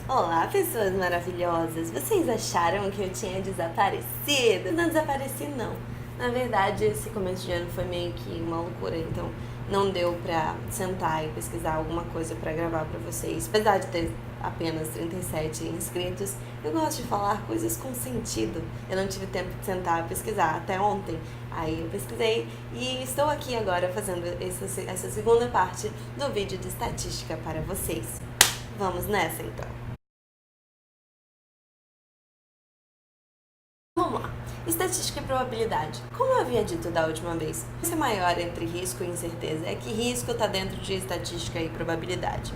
Olá, pessoas maravilhosas! Vocês acharam que eu tinha desaparecido? Não desapareci, não. Na verdade, esse começo de ano foi meio que uma loucura, então não deu pra sentar e pesquisar alguma coisa pra gravar pra vocês. Apesar de ter apenas 37 inscritos, eu gosto de falar coisas com sentido. Eu não tive tempo de sentar e pesquisar até ontem. Aí eu pesquisei e estou aqui agora fazendo essa segunda parte do vídeo de estatística para vocês. Vamos nessa, então. Vamos lá. Estatística e probabilidade. Como eu havia dito da última vez, a diferença maior entre risco e incerteza é que risco está dentro de estatística e probabilidade.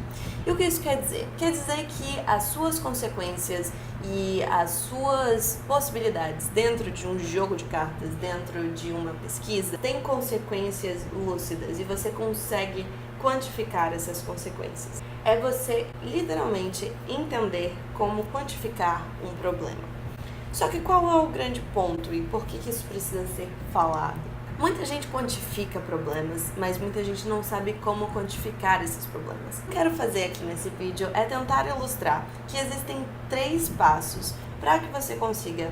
E o que isso quer dizer? Quer dizer que as suas consequências e as suas possibilidades dentro de um jogo de cartas, dentro de uma pesquisa, têm consequências lúcidas e você consegue quantificar essas consequências. É você literalmente entender como quantificar um problema. Só que qual é o grande ponto e por que isso precisa ser falado? Muita gente quantifica problemas, mas muita gente não sabe como quantificar esses problemas. O que eu quero fazer aqui nesse vídeo é tentar ilustrar que existem 3 passos para que você consiga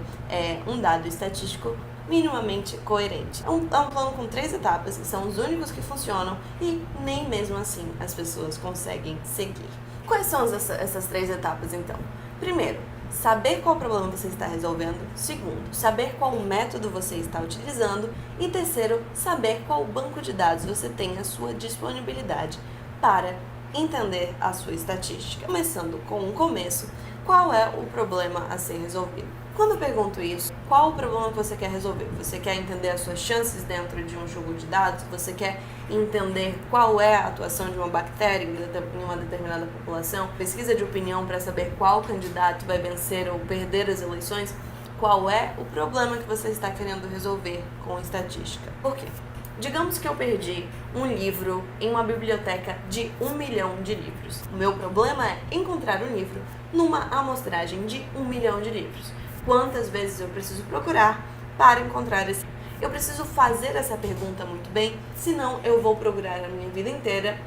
um dado estatístico minimamente coerente. É um plano com 3 etapas, que são os únicos que funcionam e nem mesmo assim as pessoas conseguem seguir. Quais são essas 3 etapas então? Primeiro, saber qual problema você está resolvendo. Segundo, saber qual método você está utilizando. E terceiro, saber qual banco de dados você tem à sua disponibilidade para entender a sua estatística. Começando com um começo, qual é o problema a ser resolvido? Quando eu pergunto isso, qual o problema que você quer resolver? Você quer entender as suas chances dentro de um jogo de dados? Você quer entender qual é a atuação de uma bactéria em uma determinada população? Pesquisa de opinião para saber qual candidato vai vencer ou perder as eleições? Qual é o problema que você está querendo resolver com estatística? Por quê? Digamos que eu perdi um livro em uma biblioteca de 1 milhão de livros. O meu problema é encontrar um livro numa amostragem de 1 milhão de livros. Quantas vezes eu preciso procurar para encontrar esse livro? Eu preciso fazer essa pergunta muito bem, senão eu vou procurar a minha vida inteira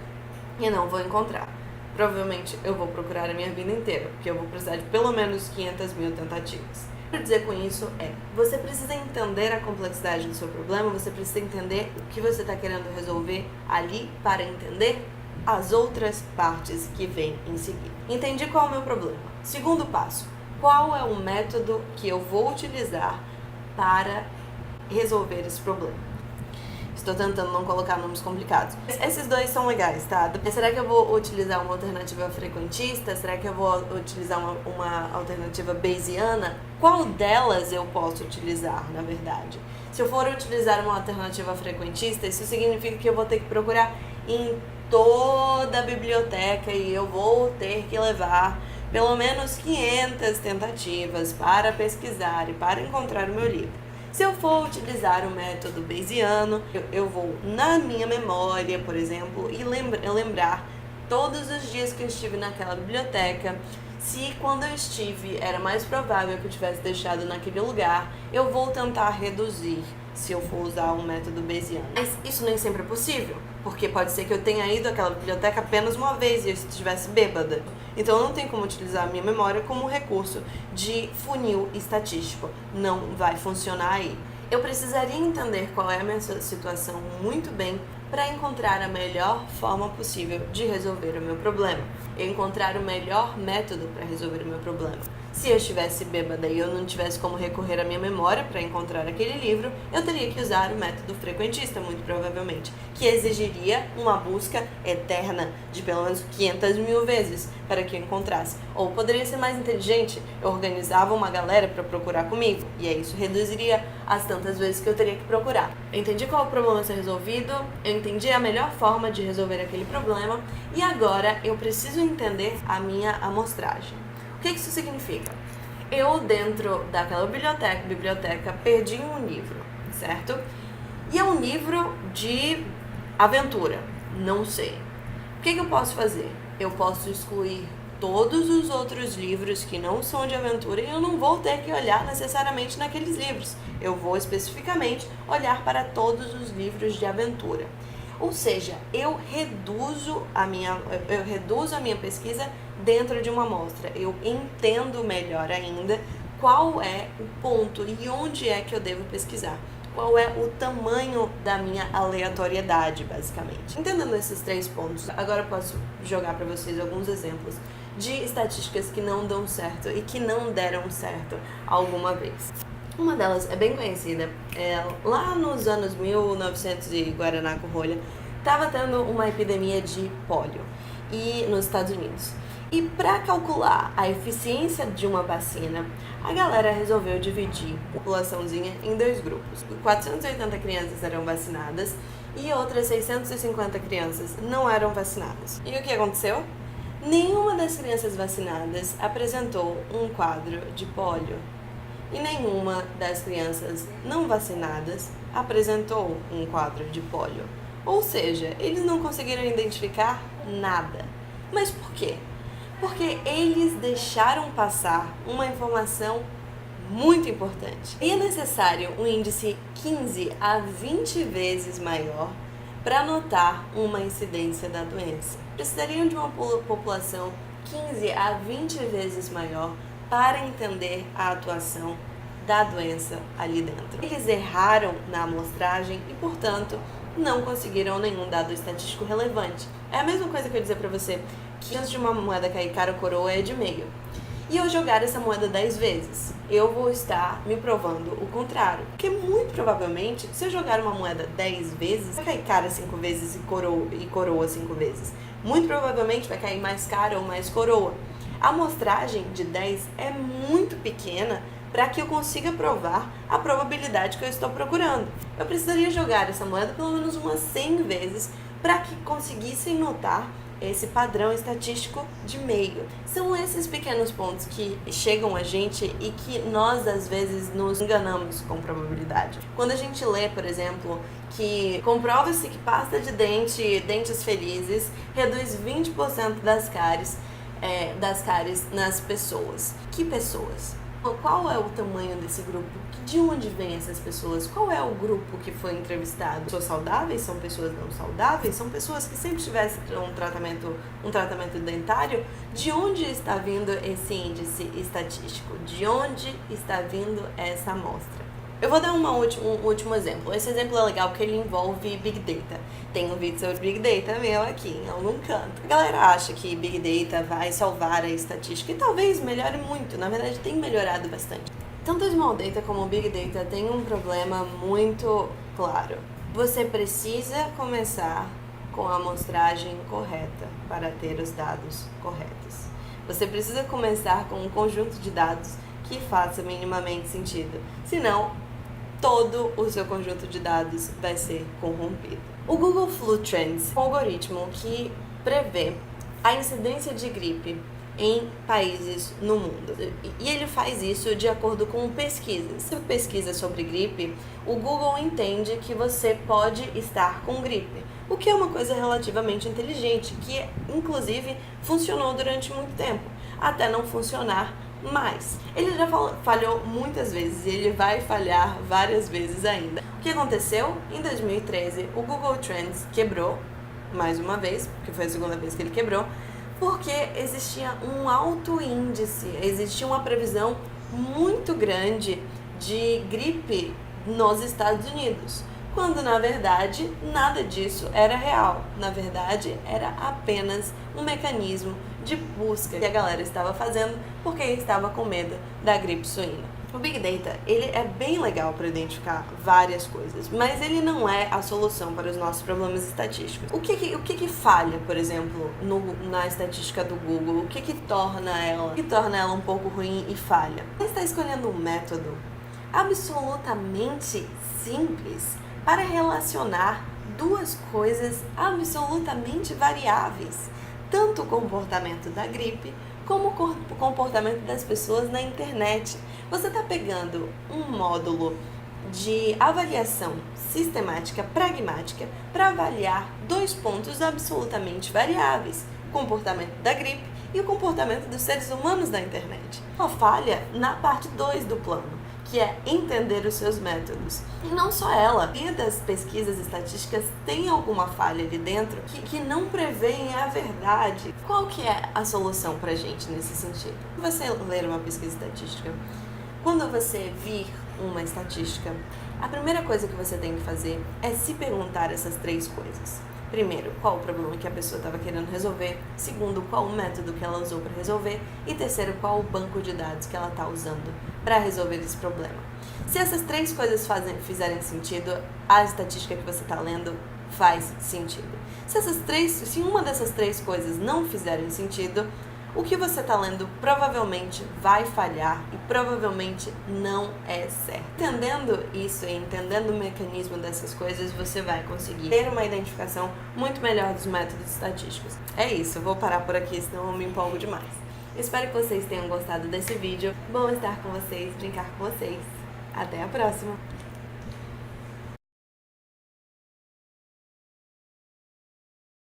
e não vou encontrar. Provavelmente eu vou procurar a minha vida inteira, porque eu vou precisar de pelo menos 500 mil tentativas. O que eu quero dizer com isso é, você precisa entender a complexidade do seu problema, você precisa entender o que você está querendo resolver ali para entender as outras partes que vêm em seguida. Entendi qual é o meu problema. Segundo passo, qual é o método que eu vou utilizar para resolver esse problema? Estou tentando não colocar nomes complicados. Esses 2 são legais, tá? Será que eu vou utilizar uma alternativa frequentista? Será que eu vou utilizar uma alternativa bayesiana? Qual delas eu posso utilizar, na verdade? Se eu for utilizar uma alternativa frequentista, isso significa que eu vou ter que procurar em toda a biblioteca e eu vou ter que levar pelo menos 500 tentativas para pesquisar e para encontrar o meu livro. Se eu for utilizar o método bayesiano, eu vou na minha memória, por exemplo, e lembrar todos os dias que eu estive naquela biblioteca. Se quando eu estive era mais provável que eu tivesse deixado naquele lugar, eu vou tentar reduzir se eu for usar um método bayesiano. Mas isso nem sempre é possível, porque pode ser que eu tenha ido àquela biblioteca apenas uma vez e eu estivesse bêbada. Então eu não tenho como utilizar a minha memória como recurso de funil estatístico. Não vai funcionar aí. Eu precisaria entender qual é a minha situação muito bem para encontrar a melhor forma possível de resolver o meu problema. Eu encontrar o melhor método para resolver o meu problema. Se eu estivesse bêbada e eu não tivesse como recorrer à minha memória para encontrar aquele livro, eu teria que usar o método frequentista, muito provavelmente, que exigiria uma busca eterna de pelo menos 500 mil vezes para que eu encontrasse. Ou poderia ser mais inteligente, eu organizava uma galera para procurar comigo, e aí isso reduziria as tantas vezes que eu teria que procurar. Eu entendi qual é o problema a ser resolvido, eu entendi a melhor forma de resolver aquele problema, e agora eu preciso entender a minha amostragem. O que isso significa? Eu, dentro daquela biblioteca, perdi um livro, certo? E é um livro de aventura, não sei. O que eu posso fazer? Eu posso excluir todos os outros livros que não são de aventura e eu não vou ter que olhar necessariamente naqueles livros. Eu vou especificamente olhar para todos os livros de aventura. Ou seja, eu reduzo a minha pesquisa dentro de uma amostra. Eu entendo melhor ainda qual é o ponto e onde é que eu devo pesquisar. Qual é o tamanho da minha aleatoriedade, basicamente. Entendendo esses 3 pontos, agora eu posso jogar para vocês alguns exemplos de estatísticas que não dão certo e que não deram certo alguma vez. Uma delas é bem conhecida, lá nos anos 1900 e Guaraná com rolha, estava tendo uma epidemia de pólio nos Estados Unidos. E para calcular a eficiência de uma vacina, a galera resolveu dividir a populaçãozinha em 2 grupos. 480 crianças eram vacinadas e outras 650 crianças não eram vacinadas. E o que aconteceu? Nenhuma das crianças vacinadas apresentou um quadro de pólio e nenhuma das crianças não vacinadas apresentou um quadro de pólio. Ou seja, eles não conseguiram identificar nada. Mas por quê? Porque eles deixaram passar uma informação muito importante. E é necessário um índice 15 a 20 vezes maior para notar uma incidência da doença. Precisariam de uma população 15 a 20 vezes maior para entender a atuação da doença ali dentro. Eles erraram na amostragem e, portanto, não conseguiram nenhum dado estatístico relevante. É a mesma coisa que eu dizer para você que antes de uma moeda cair cara ou coroa é de meio. E eu jogar essa moeda 10 vezes, eu vou estar me provando o contrário. Porque muito provavelmente, se eu jogar uma moeda 10 vezes, vai cair cara 5 vezes e coroa 5 vezes. Muito provavelmente vai cair mais cara ou mais coroa. A amostragem de 10 é muito pequena para que eu consiga provar a probabilidade que eu estou procurando. Eu precisaria jogar essa moeda pelo menos umas 100 vezes para que conseguissem notar esse padrão estatístico de meio. São esses pequenos pontos que chegam a gente e que nós, às vezes, nos enganamos com probabilidade. Quando a gente lê, por exemplo, que comprova-se que pasta de dente, dentes felizes, reduz 20% das cáries nas pessoas. Que pessoas? Qual é o tamanho desse grupo? De onde vêm essas pessoas? Qual é o grupo que foi entrevistado? Pessoas saudáveis? São pessoas não saudáveis? São pessoas que sempre tiveram um tratamento dentário? De onde está vindo esse índice estatístico? De onde está vindo essa amostra? Eu vou dar um último exemplo. Esse exemplo é legal porque ele envolve Big Data. Tem um vídeo sobre Big Data meu aqui, em algum canto. A galera acha que Big Data vai salvar a estatística e talvez melhore muito. Na verdade, tem melhorado bastante. Tanto o Small Data como o Big Data tem um problema muito claro. Você precisa começar com a amostragem correta para ter os dados corretos. Você precisa começar com um conjunto de dados que faça minimamente sentido. Senão, todo o seu conjunto de dados vai ser corrompido. O Google Flu Trends é um algoritmo que prevê a incidência de gripe em países no mundo. E ele faz isso de acordo com pesquisas. Se pesquisa sobre gripe, o Google entende que você pode estar com gripe, o que é uma coisa relativamente inteligente, que inclusive funcionou durante muito tempo, até não funcionar mais. Ele já falhou muitas vezes e ele vai falhar várias vezes ainda. O que aconteceu? Em 2013, o Google Trends quebrou, mais uma vez, porque foi a segunda vez que ele quebrou, porque existia um alto índice, existia uma previsão muito grande de gripe nos Estados Unidos, quando na verdade nada disso era real. Na verdade, era apenas um mecanismo de busca que a galera estava fazendo porque estava com medo da gripe suína. O Big Data, ele é bem legal para identificar várias coisas, mas ele não é a solução para os nossos problemas estatísticos. O que falha, por exemplo, na estatística do Google? O que torna ela um pouco ruim e falha? Você está escolhendo um método absolutamente simples para relacionar duas coisas absolutamente variáveis, tanto o comportamento da gripe como o comportamento das pessoas na internet. Você está pegando um módulo de avaliação sistemática, pragmática, para avaliar dois pontos absolutamente variáveis, o comportamento da gripe e o comportamento dos seres humanos na internet. Uma falha na parte 2 do plano, que é entender os seus métodos. E não só ela, a maioria das pesquisas estatísticas tem alguma falha ali dentro que não prevêem a verdade. Qual que é a solução pra gente nesse sentido? Você ler uma pesquisa estatística, quando você vir uma estatística, a primeira coisa que você tem que fazer é se perguntar essas 3 coisas. Primeiro, qual o problema que a pessoa estava querendo resolver. Segundo, qual o método que ela usou para resolver. E terceiro, qual o banco de dados que ela está usando para resolver esse problema. Se essas 3 coisas fizerem sentido, a estatística que você está lendo faz sentido. Se uma dessas 3 coisas não fizerem sentido, o que você está lendo provavelmente vai falhar e provavelmente não é certo. Entendendo isso e entendendo o mecanismo dessas coisas, você vai conseguir ter uma identificação muito melhor dos métodos estatísticos. É isso, eu vou parar por aqui, senão eu me empolgo demais. Espero que vocês tenham gostado desse vídeo. Bom estar com vocês, brincar com vocês. Até a próxima!